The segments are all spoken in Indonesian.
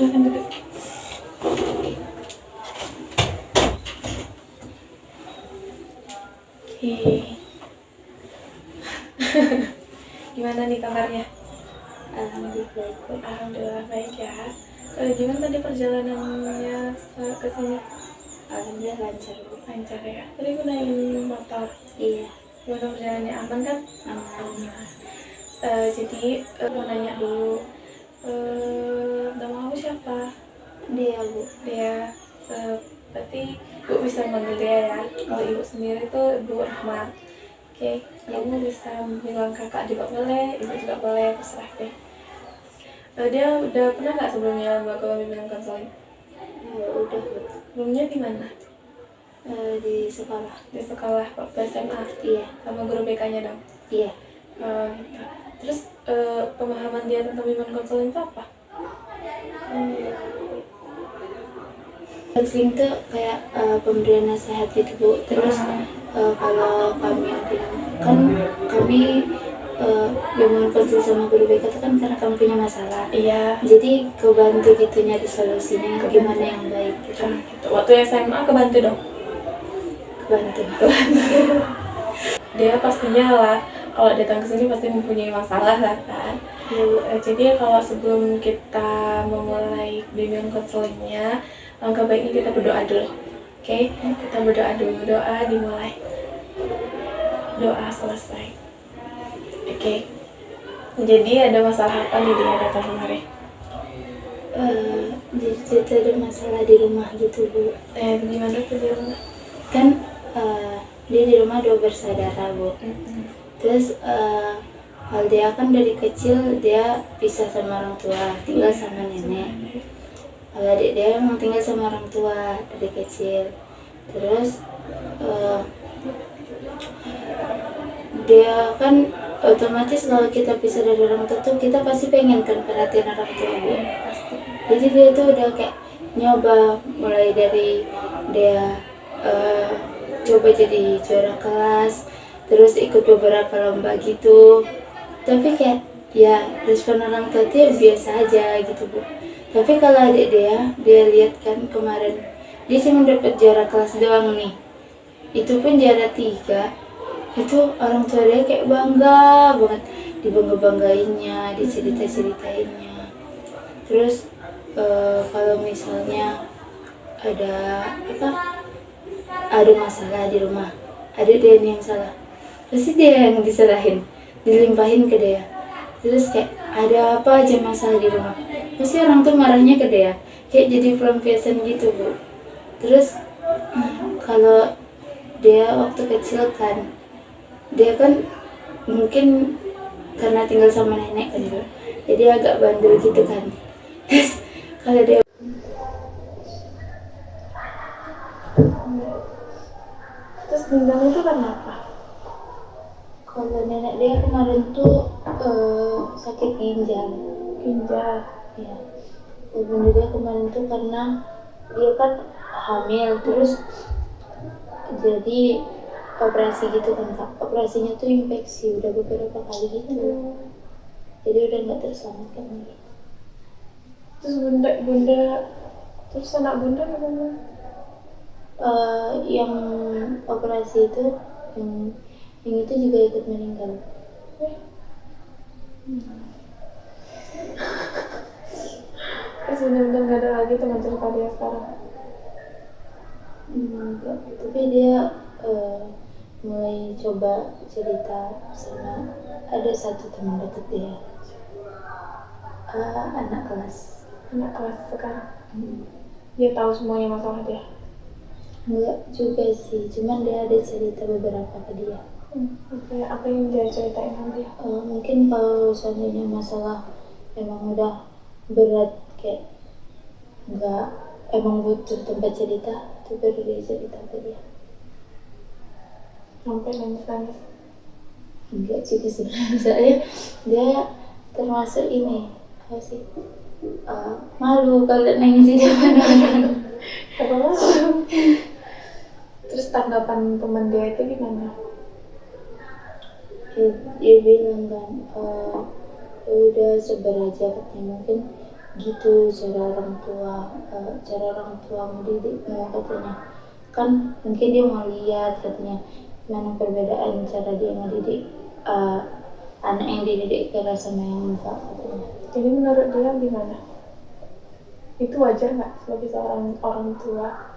Silahkan duduk. Oke. Gimana nih kabarnya? Alhamdulillah baik ya. Gimana tadi perjalanannya ke sini? Alhamdulillah lancar, Bu. Lancar ya. Tadi gunain motor. Iya, Gimana perjalanannya, aman kan? aman. Jadi mau nanya dulu. Nama kamu siapa? Dia, Bu. Dia. Berarti ibu bisa manggil dia ya. Kalau ibu sendiri tuh Ibu Rahmat. Oke, kamu bisa bilang kakak juga boleh, ibu juga boleh, terserah deh. Dia udah pernah nggak sebelumnya melakukan bimbingan konseling? Udah, Bu. Sebelumnya di mana? Di sekolah. Di sekolah waktu SMA? Iya, Sama guru BK-nya dong? iya. Gitu. Terus pemahaman dia tentang bimbingan konseling itu apa? Konseling tuh kayak pemberian nasihat gitu, Bu. Terus kalau kami yang bilang, kan kami bimbingan konseling sama guru BK itu kan karena kami punya masalah. Iya. Jadi kebantu gitu nyari solusinya gimana yang baik gitu. Gitu. Waktu SMA kebantu dong? Kebantu. Dia pastinya lah, kalau datang ke sini pasti mempunyai masalah lah kan. Jadi kalau sebelum kita memulai bimbingan konselingnya, langkah baiknya kita berdoa dulu. Oke, kita berdoa dulu, doa dimulai, doa selesai. Oke. Jadi ada masalah apa nih dia datang kemari? Jadi ada masalah di rumah gitu, Bu. Gimana tuh di rumah? Kan dia di rumah 2 bersaudara, Bu. Terus kalau dia kan dari kecil dia pisah sama orang tua, tinggal sama nenek. Kalau adik dia emang tinggal sama orang tua dari kecil. Terus dia kan otomatis kalau kita pisah dari orang tua tuh kita pasti pengen kan perhatian orang tua, Bu. Jadi dia tuh udah kayak nyoba mulai dari dia coba jadi juara kelas, terus ikut beberapa lomba gitu. Tapi kayak ya respon orang tua tuh biasa aja gitu, Bu. Tapi kalau adik dia lihat kan kemarin dia cuma dapat juara kelas doang nih. Itu pun juara 3. Itu orang tua dia kayak bangga banget, dibangga-banggainnya, dicerita-ceritainnya. Terus kalau misalnya ada masalah di rumah, adik dia nih yang salah, pasti dia yang disalahin, dilimpahin ke dia. Terus kayak ada apa aja masalah di rumah, pasti orang tuh marahnya ke dia, kayak jadi pelampiasan gitu, Bu. Terus kalau dia waktu kecil kan, dia kan mungkin karena tinggal sama nenek kan, Bu, jadi agak bandel gitu kan. Terus kalau dia Terus bimbingan itu karena apa? kalau nenek dia kemarin tuh sakit ginjal. Ya, bener dia kemarin tuh karena dia kan hamil, terus jadi operasi gitu kan, Kak. Operasinya tuh infeksi udah beberapa kali gitu. Jadi udah nggak terselamatkan lagi. Terus terus anak bunda gimana? Yang operasi itu yang itu juga ikut meninggal. Terus bener-bener gak ada lagi teman cerita dia sekarang? Enggak, tapi dia mulai coba cerita sama ada satu teman dekat dia, anak kelas. Anak kelas sekarang? Dia tahu semuanya masalah dia? Enggak juga sih, cuman dia ada cerita beberapa ke dia. Apa yang dia ceritain sama dia? Mungkin kalau seandainya masalah emang udah berat, kayak nggak emang butuh tempat cerita, itu baru dia cerita ke dia. Sampai nangis-nangis? Enggak juga sebenarnya, soalnya dia termasuk ini apa sih, malu kalau nangis di depan orang. Terus tanggapan teman dia itu gimana? Dia bilang kan udah sabar aja katanya, mungkin gitu cara orang tua mendidikmu katanya. Kan mungkin dia mau lihat katanya mana perbedaan cara dia ngedidik anak yang dididik keras sama yang enggak katanya. Jadi menurut dia gimana? Itu wajar nggak sebagai seorang orang tua?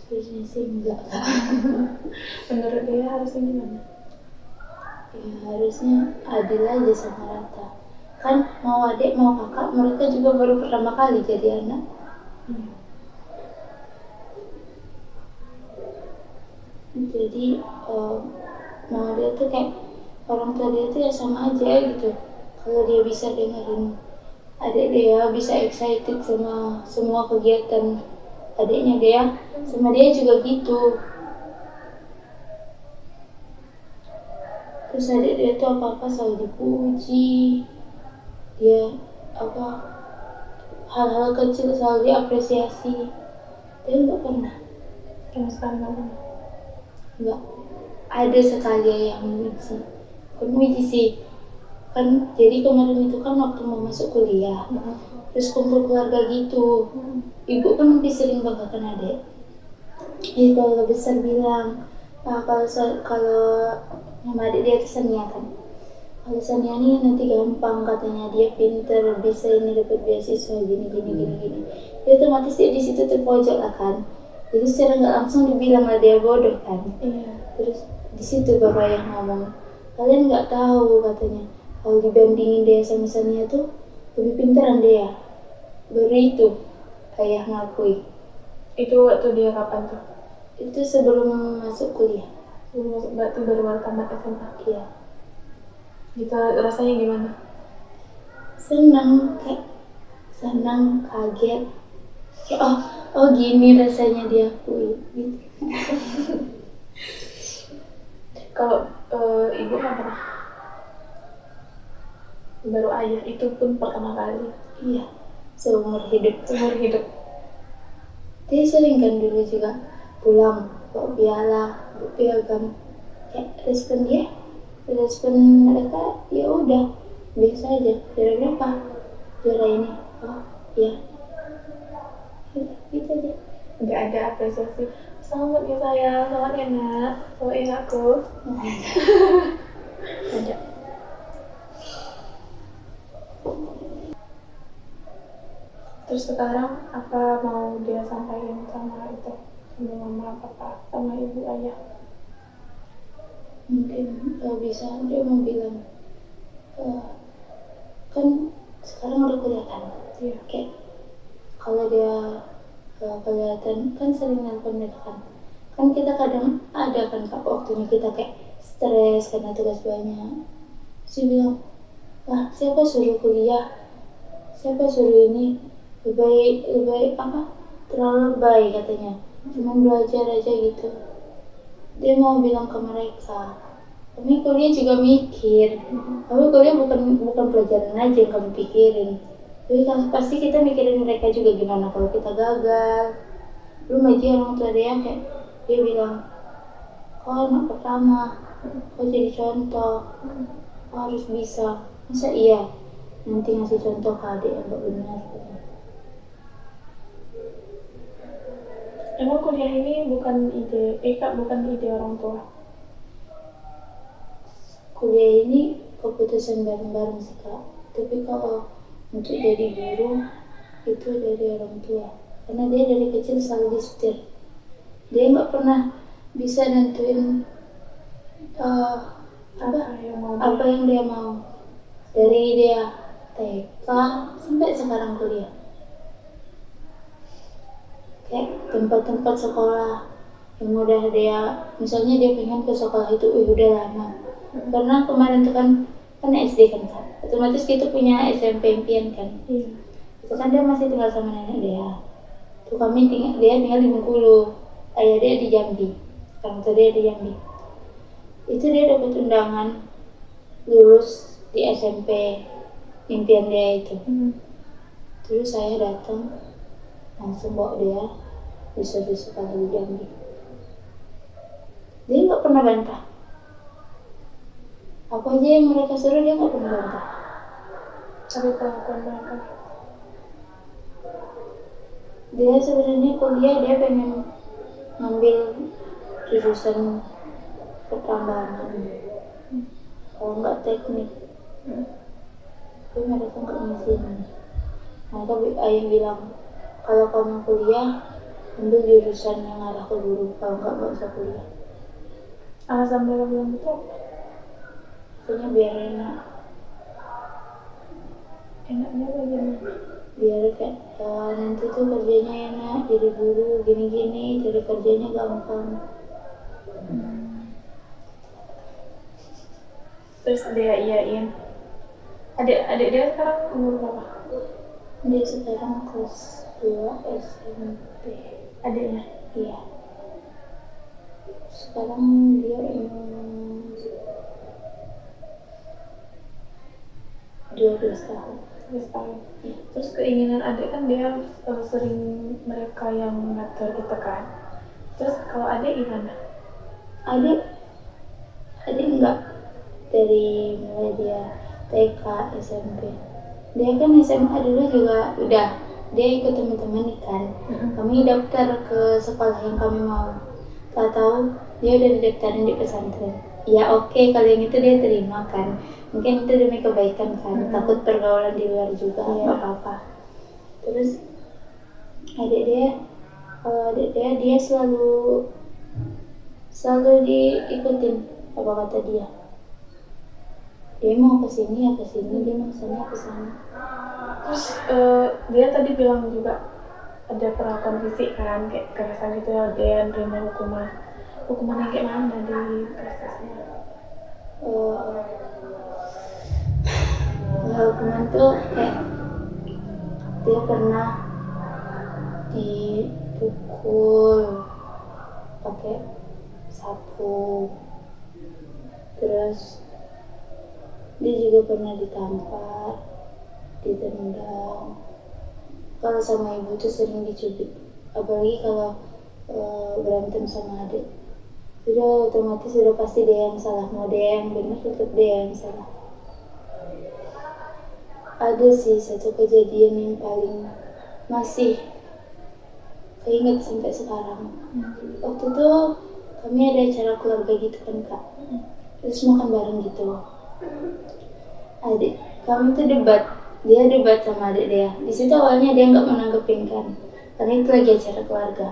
Terusnya sih enggak. Menurut dia harusnya gimana? Ya harusnya adil aja sama rata. Kan mau adik mau kakak mereka juga baru pertama kali jadi anak. Jadi mau dia tuh kayak orang tua dia tuh ya sama aja gitu. Kalau dia bisa dengerin adik dia, bisa excited sama semua kegiatan adiknya dia, sama dia juga gitu. Terus adik dia tuh apa-apa selalu dipuji, dia hal-hal kecil selalu diapresiasi. Dia nggak pernah, Sama sekali nggak pernah. nggak ada sekali yang muji. Bukan muji sih, kan jadi kemarin itu kan waktu mau masuk kuliah, terus kumpul keluarga gitu. Ibu kan lebih sering banggakan adik. Jadi keluarga besar bilang, kalau nama adik dia itu Sania kan. Kalau Sania ini nanti gampang katanya, dia pinter, bisa ini dapat beasiswa gini. Dia otomatis dia di situ terpojok lah kan. Jadi secara nggak langsung dibilang lah dia bodoh kan. Iya. Terus di situ baru ayah ngomong, kalian nggak tahu katanya, kalau dibandingin dia sama Sania tuh lebih pintaran dia. Baru itu ayah ngakui. Itu waktu dia kapan tuh? Itu sebelum masuk kuliah. Belum masuk, berarti baru tamat SMA. Iya. Gitu rasanya gimana? Senang, kaget. Kayak, oh gini rasanya diakui gitu. Kalau ibu nggak pernah? Baru ayah, itu pun pertama kali. Iya, seumur hidup. Dia sering kan dulu juga pulang bawa piala, bawa piagam. Kayak respon mereka ya udah biasa aja. Juara berapa? Juara ini. Oh iya. Gitu aja. Nggak ada apresiasi. Selamat ya sayang, selamat ya nak, selamat ya aku. Ada. Terus sekarang apa mau dia sampaikan sama itu, sama mama, papa, sama ibu, ayah? Mungkin bisa dia mau bilang kan sekarang udah kelihatan. Iya. Kayak kalau dia kelihatan kan sering nelfon mereka kan kita kadang ada kan kak waktunya kita kayak stres karena tugas banyak. Terus dia bilang, siapa suruh kuliah, siapa suruh ini, lebih terlalu lebay katanya, cuma belajar aja gitu. Dia mau bilang ke mereka, kami kuliah juga mikir, tapi kuliah bukan pelajaran aja yang kamu pikirin, tapi pasti kita mikirin mereka juga gimana kalau kita gagal. Belum aja orang tua dia kayak dia bilang, kau anak pertama, kau jadi contoh, kau harus bisa. Masa iya nanti ngasih contoh ke adik yang gak benar. Emang kuliah ini bukan ide orang tua? Kuliah ini keputusan bareng-bareng sih kak, tapi kalau untuk jadi guru itu dari orang tua, karena dia dari kecil selalu disetir. Dia nggak pernah bisa nentuin apa yang dia mau dari dia TK sampai sekarang kuliah. Kayak tempat-tempat sekolah yang udah dia, misalnya dia pengen ke sekolah itu udah lama, karena kemarin tuh kan SD kan kak, otomatis kita punya SMP impian kan. Itu kan dia masih tinggal sama nenek dia tuh, dia tinggal di Bengkulu, ayah dia di Jambi, orang tua dia di Jambi. Itu dia dapat undangan lulus di SMP impian dia itu. Terus saya datang langsung bawa dia disuruh sekolah di Jambi. Dia nggak pernah bantah, apa aja yang mereka suruh dia nggak pernah bantah. Tapi perlakuan mereka. Dia sebenarnya kuliah dia pengen ngambil jurusan pertambangan, kalau nggak teknik. Tapi mereka nggak ngizinin. Mereka ayah bilang kalau kamu kuliah ambil jurusan yang arah ke guru, kalau nggak usah kuliah. Alasan mereka bilang itu Pokoknya biar enak. Enaknya bagaimana? Biar kayak nanti tuh kerjanya enak, jadi guru gini-gini, jadi kerjanya gampang. Terus dia iyain. Adik dia sekarang umur berapa? Dia sekarang kelas 2 SMP. Adiknya? Iya. Sekarang dia umur 12 tahun. 12 tahun. Terus keinginan adik kan dia sering mereka yang ngatur gitu kan. Terus kalau adik gimana? Adik enggak, dari mulai dia TK, SMP. Dia kan SMA dulu juga udah, dia ikut teman-teman kan. Kami daftar ke sekolah yang kami mau. Tak tahu dia udah didaftarin di pesantren. Ya oke, kalau yang itu dia terima kan. Mungkin itu demi kebaikan kan. Takut pergaulan di luar juga, nggak apa-apa. Terus adik dia selalu diikutin apa kata dia. Dia mau kesini ya kesini, dia mau kesana kesana. Terus dia tadi bilang juga ada perlakuan fisik kan, kayak kekerasan gitu ya, dia nerima hukuman yang kayak mana di prosesnya? Hukuman tuh kayak dia pernah dipukul pakai sapu, terus dia juga pernah ditampar, ditendang. Kalau sama ibu tuh sering dicubit, apalagi kalau berantem sama adik, sudah otomatis sudah pasti dia yang salah, mau dia yang benar tetap dia yang salah. Ada sih satu kejadian yang paling masih keinget sampai sekarang. Waktu itu kami ada acara keluarga gitu kan kak, terus makan bareng gitu. Adik kami tuh dia debat sama adik dia. Di situ awalnya dia nggak menanggepin kan, karena itu lagi acara keluarga.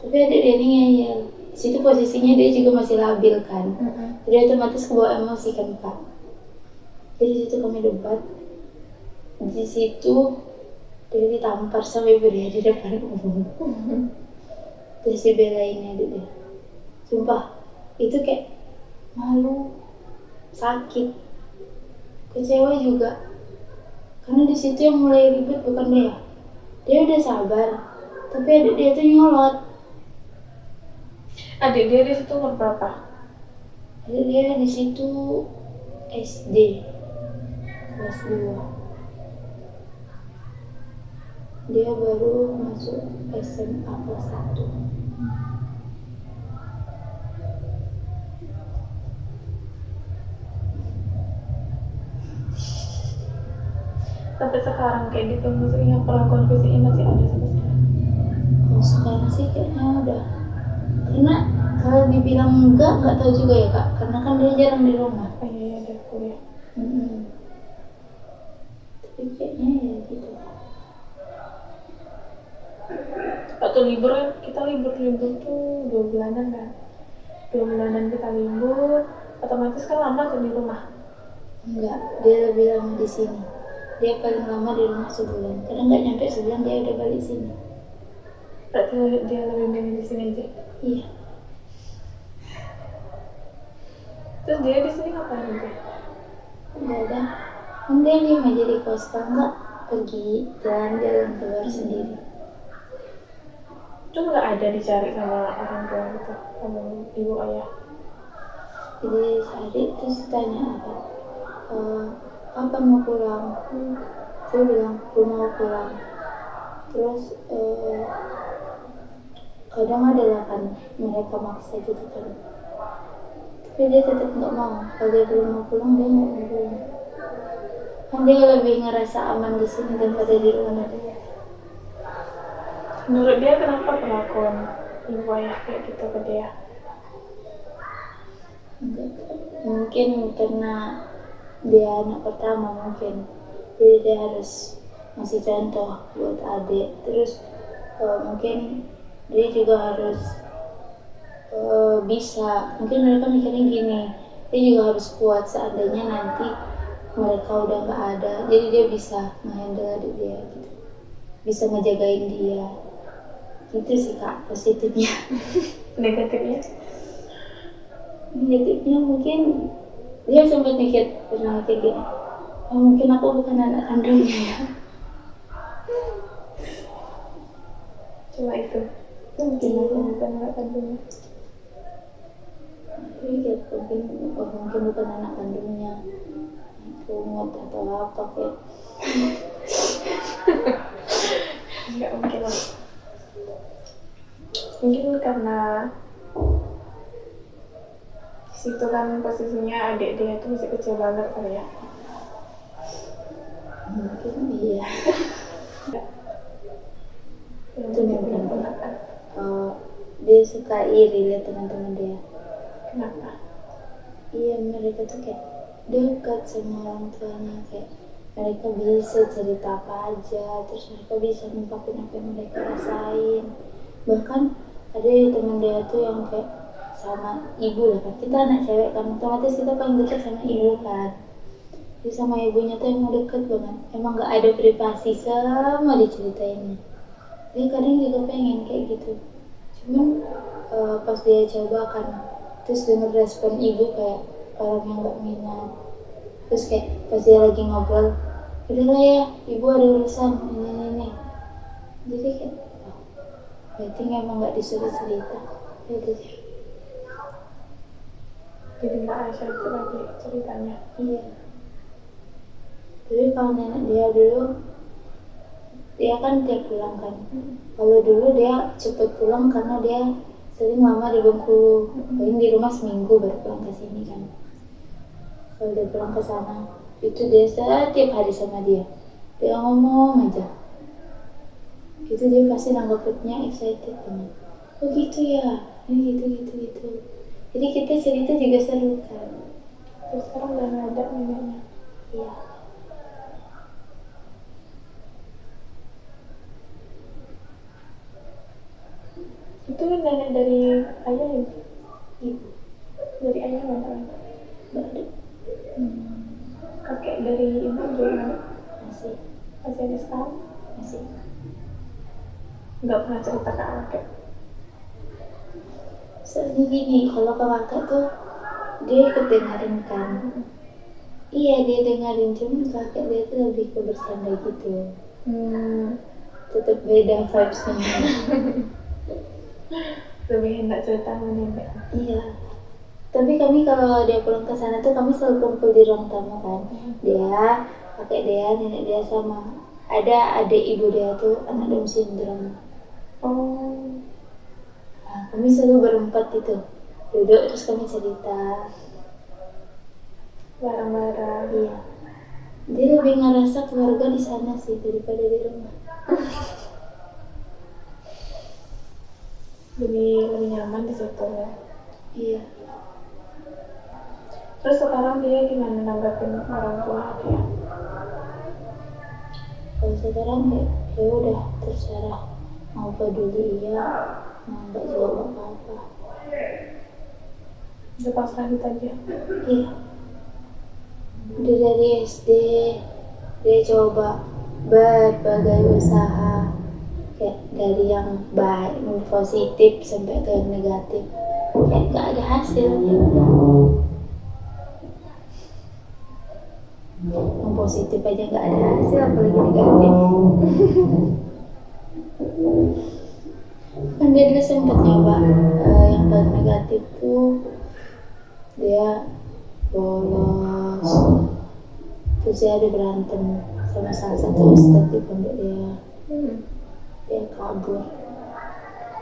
Tapi adik dia ini ngeyel. Di situ posisinya dia juga masih labil kan, jadi otomatis kebawa emosi kan kak. Jadi di situ kami debat. Di situ dia ditampar sampai berdiri di depan umum. Terus dibelain adik dia. Sumpah itu kayak malu, sakit, kecewa juga. Karena di situ yang mulai ribet bukan dia. Dia udah sabar, tapi adik dia tuh nyolot. Adik dia di situ umur berapa? Adik dia di situ SD kelas 2. Dia baru masuk SMA kelas 1. Sampai sekarang kayak gitu, maksudnya perlakuan fisiknya masih ada sampai sekarang? Kalau sekarang sih kayaknya udah, karena kalau dibilang nggak tahu juga ya kak, karena kan dia jarang di rumah. Oh iya, dia kuliah. Tapi kayaknya ya gitu. Waktu libur kita libur tuh 2 bulanan kan. 2 bulanan kita libur, otomatis kan lama tuh di rumah. Enggak, dia lebih lama di sini. Dia paling lama di rumah sebulan. Kadang nggak nyampe sebulan dia udah balik sini. Berarti dia lebih milih di sini aja. Iya. Terus dia di sini ngapain aja? Enggak ada. Mungkin dia mau jadi kos, kalau nggak pergi jalan-jalan keluar sendiri. Itu nggak ada dicari sama orang tua gitu, sama ibu ayah? Jadi adik terus tanya kapan mau pulang? Saya bilang belum mau pulang. Terus kadang adalah kan mereka maksa gitu kan, tapi dia tetap nggak mau. Kalau dia belum mau pulang dia nggak mau pulang. Kan dia lebih ngerasa aman di sini daripada di rumah. Menurut dia kenapa perlakuan ibu ayah kayak gitu ke dia? Mungkin karena dia anak pertama mungkin, jadi dia harus ngasih contoh buat adik. Terus mungkin dia juga harus bisa, mungkin mereka mikirnya gini, dia juga harus kuat seandainya nanti mereka udah nggak ada, jadi dia bisa ngehandle adik dia gitu, bisa ngejagain dia gitu sih kak positifnya. Negatifnya? Negatifnya mungkin dia sempat mikir pernah kayak gini, oh, mungkin aku bukan anak kandungnya ya. Cuma itu mungkin aku bukan anak kandungnya. Iya, mungkin bukan anak kandungnya, pungut atau apa kayak. Nggak mungkin lah. Mungkin karena situ kan posisinya adik dia tuh masih kecil banget kali ya. Mungkin iya. Itu mungkin dia suka iri lihat teman-teman dia. Kenapa? Iya, mereka tuh kayak dekat sama orang tuanya, kayak mereka bisa cerita apa aja, terus mereka bisa ngungkapin apa yang mereka rasain. Bahkan ada teman dia tuh yang kayak sama ibu lah kan, kita anak cewek kan, otomatis kita paling dekat sama ibu kan. Jadi sama ibunya tuh emang deket banget, emang gak ada privasi sama diceritainnya. Dia kadang juga pengen kayak gitu, cuman pas dia coba kan, terus denger respon ibu kayak orang yang gak minat. Terus kayak pas dia lagi ngobrol, udahlah ya ibu ada urusan ini. Jadi kayak berarti emang gak disuruh cerita gitu. Jadi Mbak Aisyah itu lagi ceritanya. Iya. Jadi kalau nenek dia dulu, dia kan tiap pulang kan. Kalau dulu dia cepet pulang karena dia sering lama di Bengkulu. Paling di rumah seminggu baru pulang ke sini kan. Kalau dia pulang ke sana, itu dia setiap hari sama dia. Dia ngomong aja. Gitu dia pasti nanggepnya excited banget. Oh gitu ya, ini gitu. Jadi kita cerita juga seru kan. Terus sekarang udah nggak ada neneknya. Iya. Itu nenek dari ayah ya? Ibu. Dari ayah mana? Nggak ada. Kakek dari ibu dari mana? Masih. Masih ada sekarang? Masih. Nggak pernah cerita ke kakek. Soalnya gini, kalau ke kakak tuh dia ikut dengerin kan. Iya dia dengerin, cuman kakek dia tuh lebih ke bercanda gitu. Tetap beda vibes-nya. Lebih enak cerita sama nenek. Iya. Tapi kami kalau dia pulang ke sana tuh kami selalu kumpul di ruang tamu kan. Dia, kakek dia, nenek dia sama ada adik ibu dia tuh anak Down syndrome. Oh. Nah, kami selalu berempat gitu. Duduk terus kami cerita. Bareng-bareng. Iya. Dia lebih ngerasa keluarga di sana sih daripada di rumah. Lebih nyaman di situ ya. Iya. Terus sekarang dia gimana nanggapin orang tua dia? Kalau sekarang ya udah terserah, mau peduli iya, mau nggak juga nggak apa-apa. Udah pasrah gitu aja. Iya. Udah dari SD dia coba berbagai usaha, kayak dari yang baik, yang positif sampai ke yang negatif, kayak nggak ada hasilnya. Yang positif aja nggak ada hasil, apalagi negatif. Kan dia dulu sempat nyoba yang paling negatif tuh dia bolos, terus dia ada berantem sama salah satu ustadz di pondok dia kabur,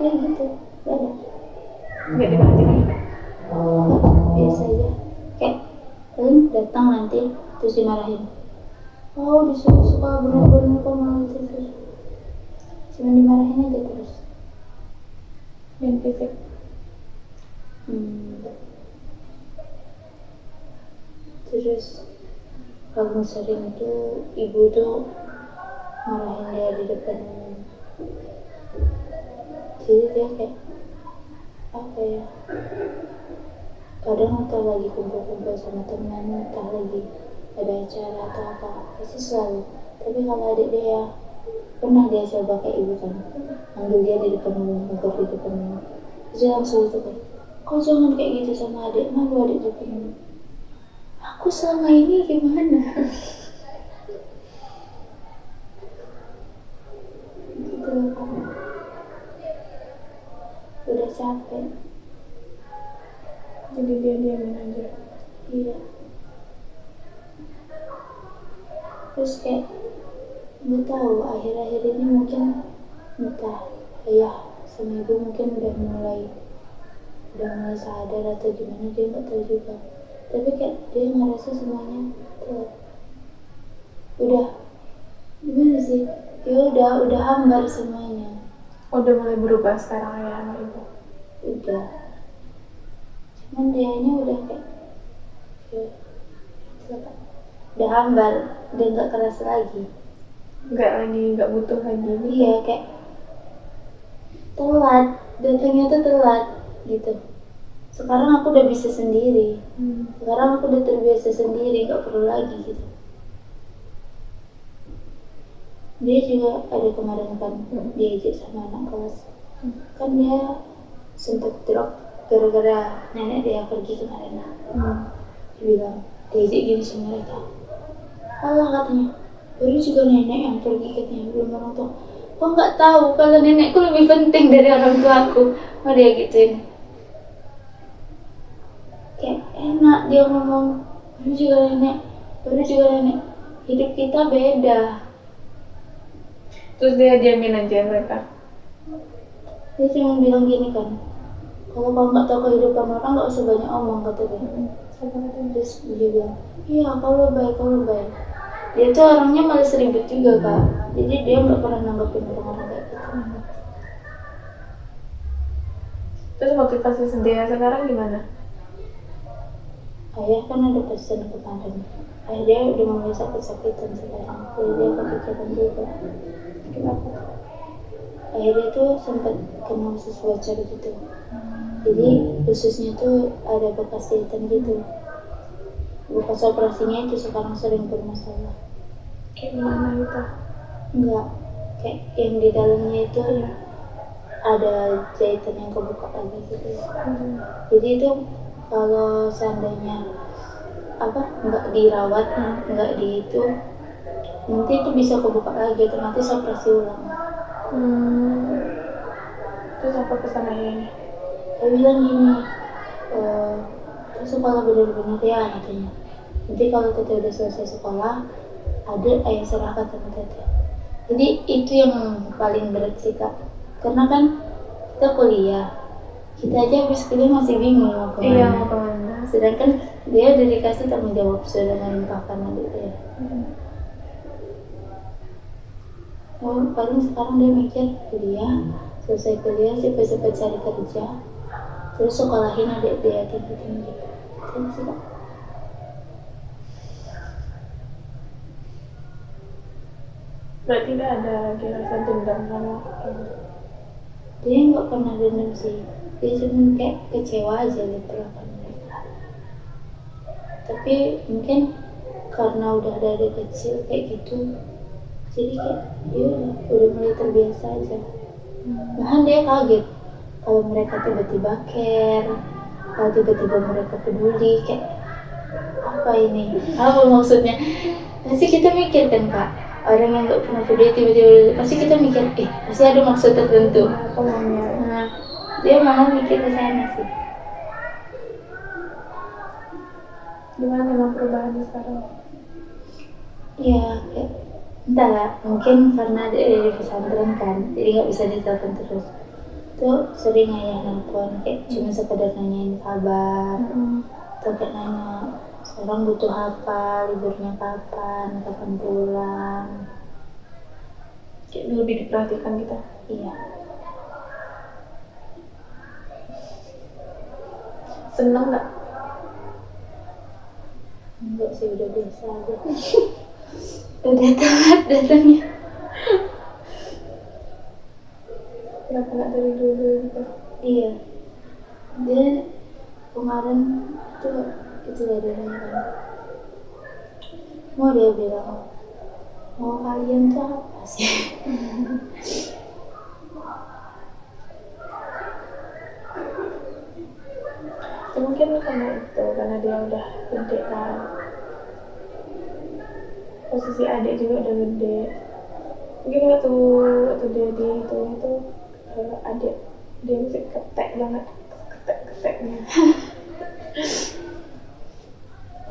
ya gitu, gak ada. Nggak diperhatiin. Biasa aja, kayak paling datang nanti terus dimarahin. Oh, disuka bener-bener kamu terus. Cuma dimarahin aja terus. Main fisik. Terus paling sering itu ibu tuh marahin dia di depan umum. Jadi dia kayak apa ya, kadang atau lagi kumpul-kumpul sama teman, entah lagi ada acara atau apa, pasti selalu. Tapi kalau adik dia pernah dia coba kayak ibu kan, manggil dia di depan umum, negor di depan umum, terus dia langsung itu kayak, kau jangan kayak gitu sama adik, malu adik di depan umum. Aku selama ini gimana? Gitu kan, udah capek. Jadi dia diamin aja. Iya. Terus kayak nggak tahu, akhir-akhir ini mungkin entah ayah sama ibu mungkin udah mulai sadar atau gimana, dia nggak tahu juga. Tapi kayak dia ngerasa semuanya telat. Udah gimana sih? Ya udah hambar semuanya. Udah mulai berubah sekarang ayah sama ibu. Udah. Cuman dianya udah kayak ya, udah hambar, udah nggak keras lagi. Nggak butuh lagi. Iya, kayak telat, datangnya tuh telat gitu. Sekarang aku udah bisa sendiri. Sekarang aku udah terbiasa sendiri, gak perlu lagi gitu. Dia juga ada kemarin kan, diajak sama anak kelas. Kan dia sempet drop gara-gara nenek dia pergi kemarin. Dia bilang, diajak gini sama mereka. Allah katanya, baru juga nenek yang pergi katanya, belum orang tua. Kok nggak tahu kalau nenekku lebih penting dari orang tuaku? Oh, dia gituin. Kayak enak dia ngomong, baru juga nenek. Hidup kita beda. Terus dia diamin aja mereka. Dia cuma bilang gini kan, kalau kamu nggak tahu kehidupan orang nggak usah banyak omong, kata dia. Terus dia bilang, iya kalau baik. Dia tuh orangnya malas ribut juga kak, jadi dia nggak pernah nanggepin orang-orang kayak gitu. Terus motivasi dia sekarang gimana? Ayah kan ada pesan kemarin, ayah dia udah mulai sakit-sakitan sekarang, jadi dia kepikiran juga. Kenapa? Ayah dia tuh sempat kena usus bocor gitu, jadi ususnya tuh ada bekas jahitan gitu. Bekas operasinya itu sekarang sering bermasalah. Kayak gimana gitu? Enggak, kayak yang di dalamnya itu ada jahitan yang kebuka lagi gitu. Jadi itu kalau seandainya nggak dirawat, nggak di itu, nanti itu bisa kebuka lagi, otomatis operasi ulang. Terus apa pesan ayahnya? Saya bilang gini, terus sekolah benar-benar ya katanya. Nanti kalau Tete udah selesai sekolah, ayah serahkan sama Tete. Jadi itu yang paling berat sih kak, karena kan kita kuliah, kita aja habis kuliah masih bingung mau kemana. Iya, mau kemana. Sedangkan dia udah dikasih tanggung jawab sudah melimpahkan adik dia. Paling sekarang dia mikir kuliah, selesai kuliah cepat-cepat cari kerja, terus sekolahin adik dia tinggi-tinggi. Terus sih kak. Berarti tidak ada lagi rasa dendam sama ibu. Dia nggak pernah dendam sih, dia cuma kayak kecewa aja lihat perlakuan mereka. Tapi mungkin karena udah dari kecil kayak gitu, jadi kayak dia udah mulai terbiasa aja. Bahkan dia kaget kalau mereka tiba-tiba care, kalau tiba-tiba mereka peduli, kayak apa ini, apa maksudnya. Pasti kita mikir kan kak, orang yang nggak pernah peduli tiba-tiba pasti kita mikir pasti ada maksud tertentu. Nah, dia malah mikir ke sana sih. Gimana memang perubahannya sekarang? Ya kayak entahlah, mungkin karena dari pesantren kan, jadi nggak bisa ditelepon terus. Tuh sering ayah nelpon kayak cuma sekedar nanyain kabar, atau kayak nanya sekarang butuh apa, liburnya kapan, kapan pulang. Kayak lebih diperhatikan gitu. Iya. Seneng nggak? Enggak sih, udah biasa aja. Udah telat datangnya. Kenapa nggak dari dulu gitu? Iya, dia kemarin tuh itu ada kan, mau dia bilang mau kalian tuh apa sih? Ya, mungkin karena itu, karena dia udah gede kan, posisi adik juga udah gede. Mungkin waktu dia di itu adik dia masih ketek banget, keteknya.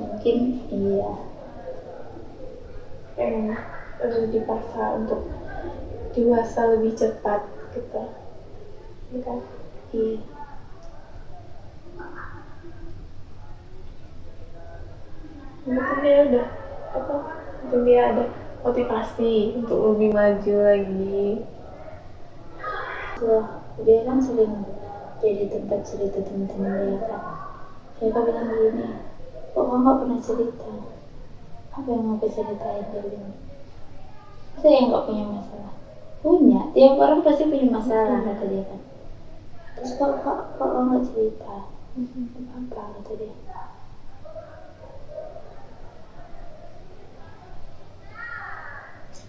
Mungkin iya. Emang dipaksa untuk dewasa lebih cepat gitu, ya kan? Iya. Mungkin dia udah apa? Mungkin dia ada motivasi untuk lebih maju lagi. Wah, dia kan sering jadi tempat cerita teman-teman dia kan. Mereka bilang gini, kok kamu nggak pernah cerita? Apa yang mau ceritain dari ini? Saya yang nggak punya masalah. Punya, tiap orang pasti punya masalah kata dia kan. Terus kok nggak cerita? Apa kata dia?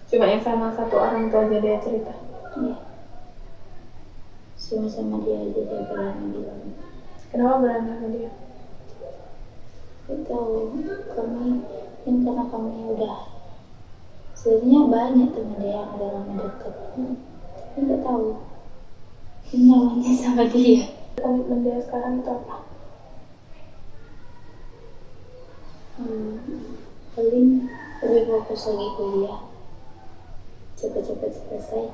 Cuma yang sama satu orang tua aja dia cerita. Iya. Sama-sama dia aja dia berani bilang. Kenapa berani sama dia? Itu kami kan karena kami udah sebenarnya banyak teman dia yang udah lama dekat. Tapi nggak tahu nyamannya sama dia. Komitmen dia sekarang itu apa? Paling lebih fokus lagi kuliah, cepet-cepet selesai.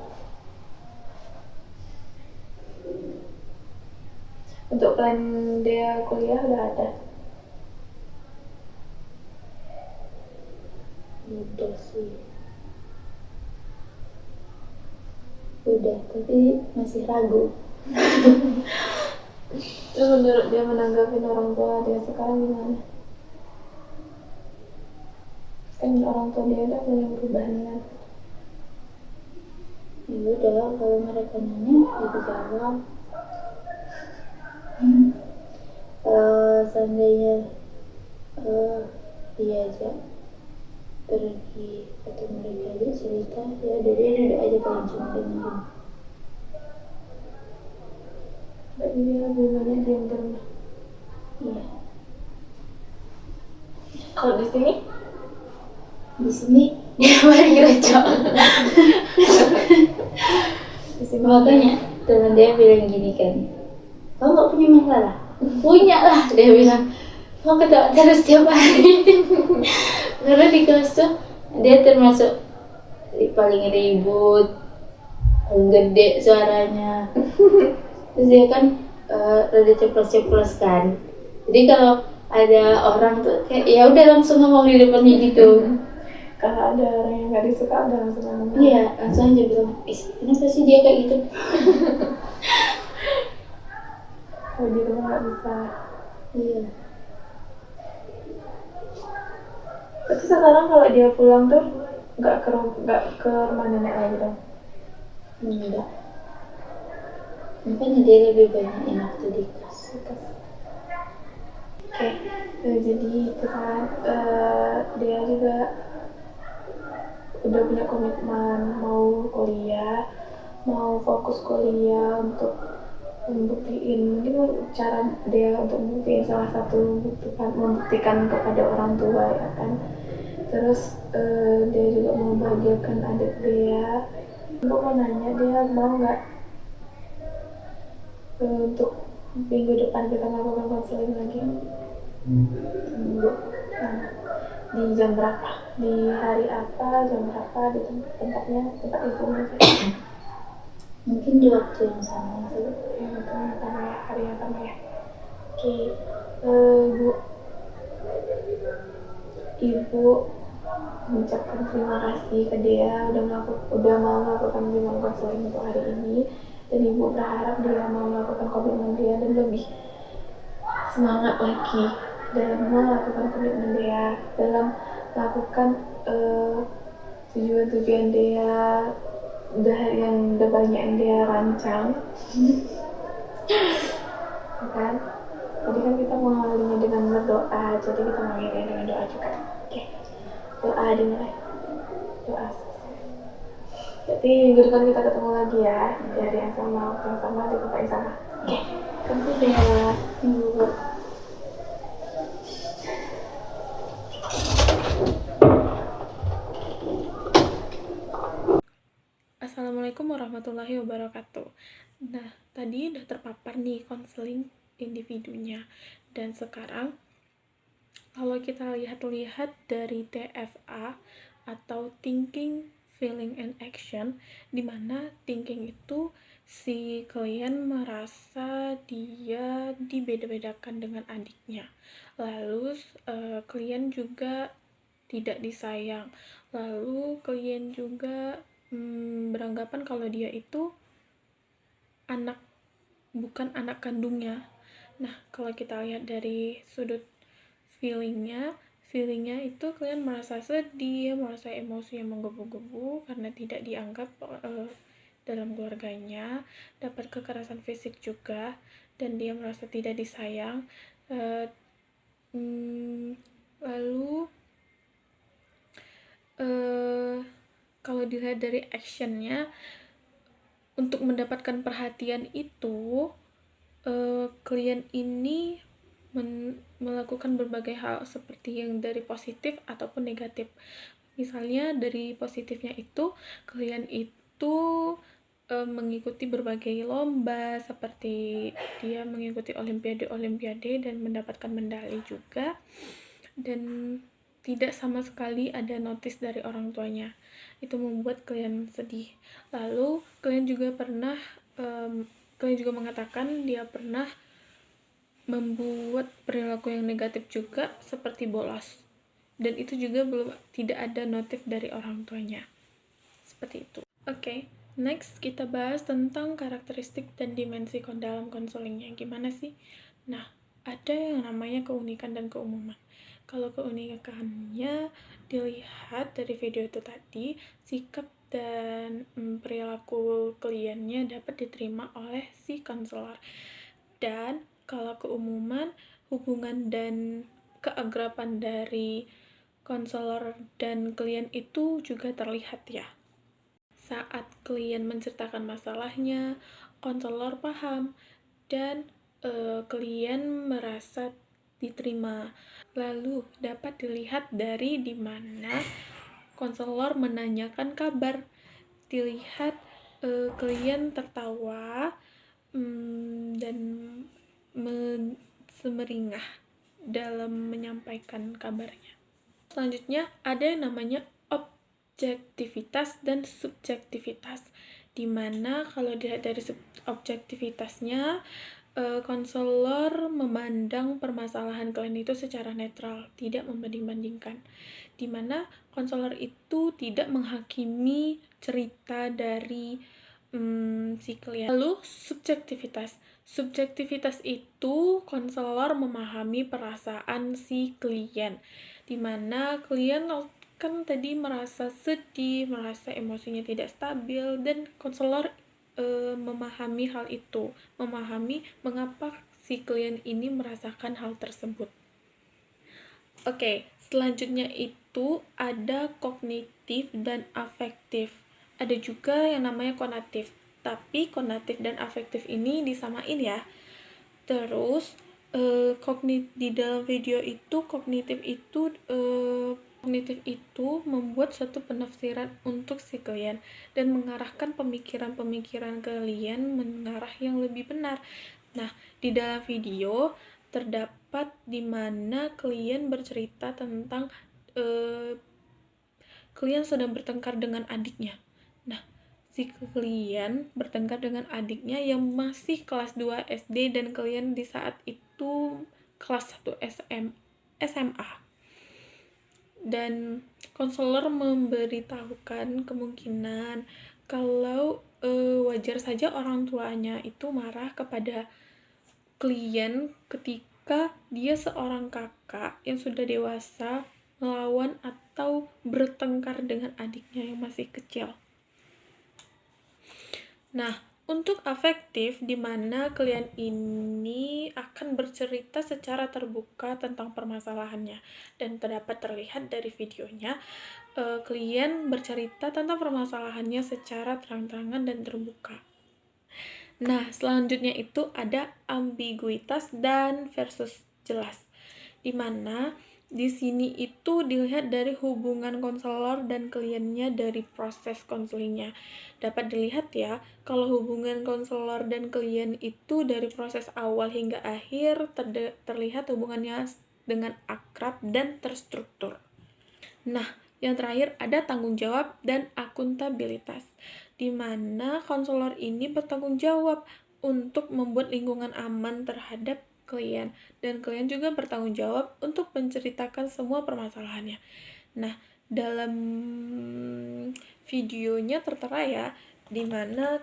Untuk plan dia kuliah udah ada? Udah sih, udah, tapi masih ragu. Terus menurut dia menanggapi orang tua dia sekarang gimana? Kan orang tua dia udah mulai berubah nih kan? Ya udah, kalau mereka nanya ya dijawab. Seandainya diajak pergi atau mereka aja cerita, ya udah dia duduk aja paling cuma dengerin. Berarti dia lebih banyak diam di rumah. Iya. Kalau di sini? Di sini dia paling gereja. Di sini Makanya teman dia bilang gini kan, kamu nggak punya masalah? Punya lah, dia bilang. Mau ketawa terus tiap hari. Karena di kelas tuh dia termasuk paling ribut, paling gede suaranya. Terus dia kan rada ceplos-ceplos kan. Jadi kalau ada orang tuh kayak ya udah langsung ngomong di depannya gitu. kalau ada orang yang nggak disuka udah langsung ngomong. Iya, langsung aja bilang, kenapa sih dia kayak gitu? Kalau di rumah nggak bisa. Iya. Tapi sekarang kalau dia pulang tuh nggak ke rumah nenek lagi dong? Enggak. Makanya dia lebih banyak enak tuh di kos. Oke, jadi itu kan dia juga udah punya komitmen mau kuliah, mau fokus kuliah untuk membuktiin, mungkin cara dia untuk membuktiin salah satu membuktikan kepada orang tua ya kan. Terus dia juga mau membahagiakan adik dia. Aku mau nanya, dia mau nggak untuk minggu depan kita melakukan konseling lagi? Nah, di jam berapa? Di hari apa? Jam berapa? Di tempatnya, tempat infonya aja. Mungkin di waktu yang sama sih. Waktu yang sama ya, hari yang sama ya. Oke, Bu. ibu mengucapkan terima kasih ke dia udah mau melakukan bimbingan konseling untuk hari ini, dan ibu berharap dia mau melakukan komitmen dia dan lebih semangat lagi dalam melakukan komitmen dia, dalam melakukan tujuan-tujuan dia udah banyak yang dia rancang. Kan jadi kan kita mengawalinya dengan berdoa, jadi kita mengakhiri dengan doa juga. Oke, doa dimulai. Doa. Jadi minggu depan kita ketemu lagi ya, di hari yang sama, waktu yang sama, di tempat yang sama. Oke, terima kasih ya. Assalamualaikum warahmatullahi wabarakatuh. Nah, tadi udah terpapar nih konseling individunya. Dan sekarang kalau kita lihat dari TFA atau Thinking, Feeling, and Action, di mana thinking itu si klien merasa dia dibeda-bedakan dengan adiknya. Lalu klien juga tidak disayang. Lalu klien juga beranggapan kalau dia itu bukan anak kandungnya. Nah, kalau kita lihat dari sudut feelingnya itu klien merasa sedih, merasa emosi yang menggebu-gebu karena tidak dianggap dalam keluarganya, dapat kekerasan fisik juga, dan dia merasa tidak disayang. Lalu kalau dilihat dari actionnya, untuk mendapatkan perhatian itu klien ini melakukan berbagai hal seperti yang dari positif ataupun negatif. Misalnya dari positifnya itu klien itu mengikuti berbagai lomba, seperti dia mengikuti olimpiade dan mendapatkan medali juga, dan tidak sama sekali ada notis dari orang tuanya. Itu membuat klien sedih. Lalu klien juga mengatakan dia pernah membuat perilaku yang negatif juga, seperti bolos, dan itu juga tidak ada notif dari orang tuanya. Seperti itu. Oke, next kita bahas tentang karakteristik dan dimensi dalam konselingnya. Gimana sih? Nah, ada yang namanya keunikan dan keumuman. Kalau keunikannya dilihat dari video itu tadi, sikap dan perilaku kliennya dapat diterima oleh si konselor. Dan kalau keumuman, hubungan dan keakraban dari konselor dan klien itu juga terlihat ya. Saat klien menceritakan masalahnya, konselor paham dan klien merasa diterima. Lalu dapat dilihat dari dimana konselor menanyakan kabar, dilihat klien tertawa dan semeringah dalam menyampaikan kabarnya. Selanjutnya ada yang namanya objektivitas dan subjektivitas, dimana kalau dilihat dari objektivitasnya, konselor memandang permasalahan klien itu secara netral, tidak membanding-bandingkan, dimana konselor itu tidak menghakimi cerita dari si klien. Lalu subjektivitas itu konselor memahami perasaan si klien, dimana klien kan tadi merasa sedih, merasa emosinya tidak stabil, dan konselor memahami hal itu, memahami mengapa si klien ini merasakan hal tersebut. Oke, selanjutnya itu ada kognitif dan afektif. Ada juga yang namanya konatif, tapi konatif dan afektif ini disamain ya. Terus di dalam video itu kognitif itu membuat suatu penafsiran untuk si klien dan mengarahkan pemikiran klien mengarah yang lebih benar. Nah, di dalam video terdapat di mana klien bercerita tentang klien sedang bertengkar dengan adiknya. Nah, si klien bertengkar dengan adiknya yang masih kelas 2 SD dan klien di saat itu kelas 1 SMA. dan konselor memberitahukan kemungkinan kalau wajar saja orang tuanya itu marah kepada klien ketika dia seorang kakak yang sudah dewasa melawan atau bertengkar dengan adiknya yang masih kecil. Nah, untuk afektif, di mana klien ini akan bercerita secara terbuka tentang permasalahannya, dan dapat terlihat dari videonya, klien bercerita tentang permasalahannya secara terang-terangan dan terbuka. Nah, selanjutnya itu ada ambiguitas dan versus jelas, di mana di sini itu dilihat dari hubungan konselor dan kliennya dari proses konselingnya. Dapat dilihat ya, kalau hubungan konselor dan klien itu dari proses awal hingga akhir terlihat hubungannya dengan akrab dan terstruktur. Nah, yang terakhir ada tanggung jawab dan akuntabilitas, di mana konselor ini bertanggung jawab untuk membuat lingkungan aman terhadap klien, dan klien juga bertanggung jawab untuk menceritakan semua permasalahannya. Nah, dalam videonya tertera ya, di mana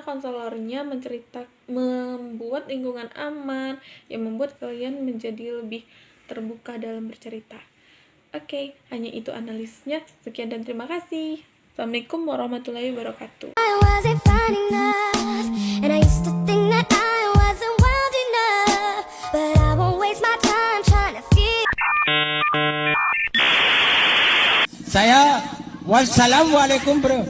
konselornya membuat lingkungan aman yang membuat klien menjadi lebih terbuka dalam bercerita. Oke, hanya itu analisisnya. Sekian dan terima kasih. Assalamualaikum warahmatullahi wabarakatuh. Saya wassalamualaikum bro.